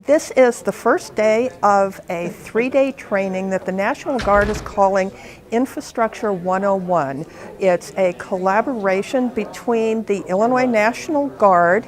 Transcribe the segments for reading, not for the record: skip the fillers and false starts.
This is the first day of a 3-day training that the National Guard is calling Infrastructure 101. It's a collaboration between the Illinois National Guard,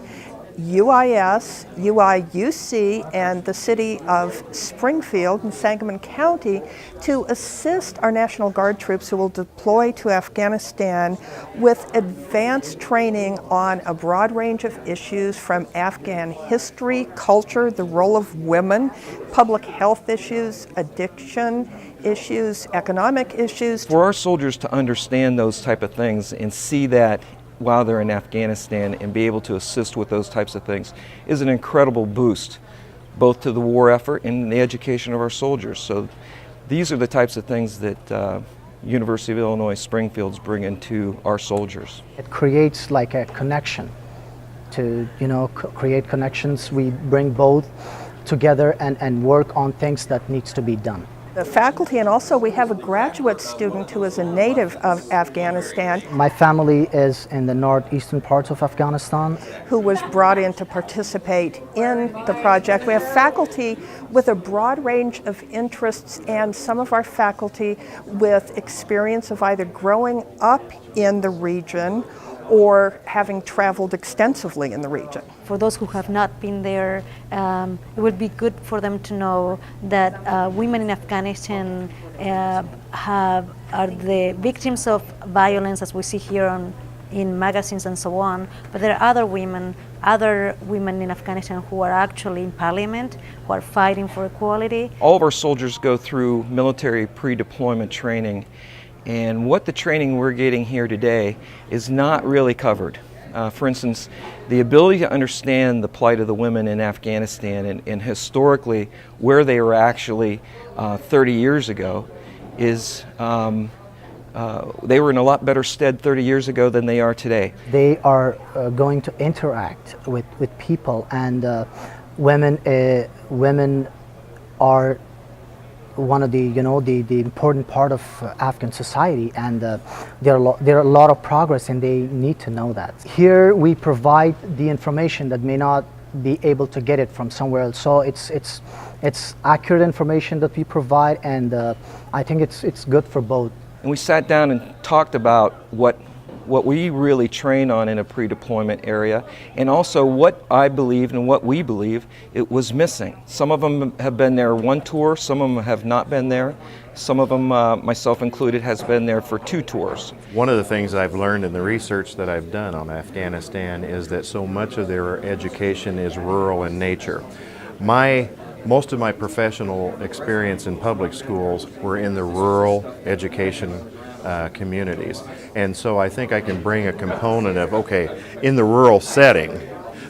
UIS, UIUC, and the city of Springfield in Sangamon County to assist our National Guard troops who will deploy to Afghanistan with advanced training on a broad range of issues from Afghan history, culture, the role of women, public health issues, addiction issues, economic issues. For our soldiers to understand those type of things and see that while they're in Afghanistan and be able to assist with those types of things is an incredible boost, both to the war effort and the education of our soldiers. So these are the types of things that University of Illinois Springfield's bringing to our soldiers. It creates like a connection to, create connections. We bring both together and work on things that needs to be done. The faculty, and also we have a graduate student who is a native of Afghanistan. My family is in the northeastern parts of Afghanistan. Who was brought in to participate in the project. We have faculty with a broad range of interests and some of our faculty with experience of either growing up in the region or having traveled extensively in the region. For those who have not been there, it would be good for them to know that women in Afghanistan are the victims of violence, as we see here in magazines and so on, but there are other women in Afghanistan who are actually in parliament, who are fighting for equality. All of our soldiers go through military pre-deployment training, and what the training we're getting here today is not really covered. For instance, the ability to understand the plight of the women in Afghanistan and historically where they were actually 30 years ago is they were in a lot better stead 30 years ago than they are today. They are going to interact with people, and women are one of the the important part of Afghan society, and there are a lot of progress, and they need to know that. Here we provide the information that may not be able to get it from somewhere else. So it's accurate information that we provide, and I think it's good for both. And we sat down and talked about what we really train on in a pre-deployment area, and also what I believe and what we believe it was missing. Some of them have been there one tour, some of them have not been there. Some of them, myself included, has been there for 2 tours. One of the things I've learned in the research that I've done on Afghanistan is that so much of their education is rural in nature. Most of my professional experience in public schools were in the rural education communities. And so I think I can bring a component of, okay, in the rural setting,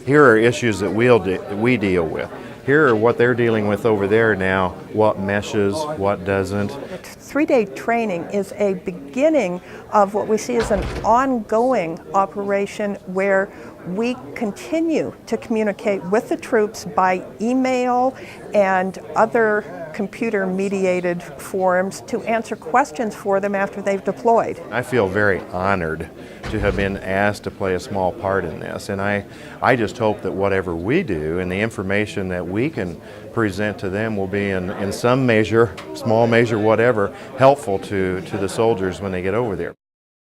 here are issues that we deal with. Here are what they're dealing with over there now, what meshes, what doesn't. The 3-day training is a beginning of what we see as an ongoing operation where we continue to communicate with the troops by email and other computer-mediated forums to answer questions for them after they've deployed. I feel very honored to have been asked to play a small part in this, and I just hope that whatever we do and the information that we can present to them will be in some measure, small measure, whatever, helpful to the soldiers when they get over there.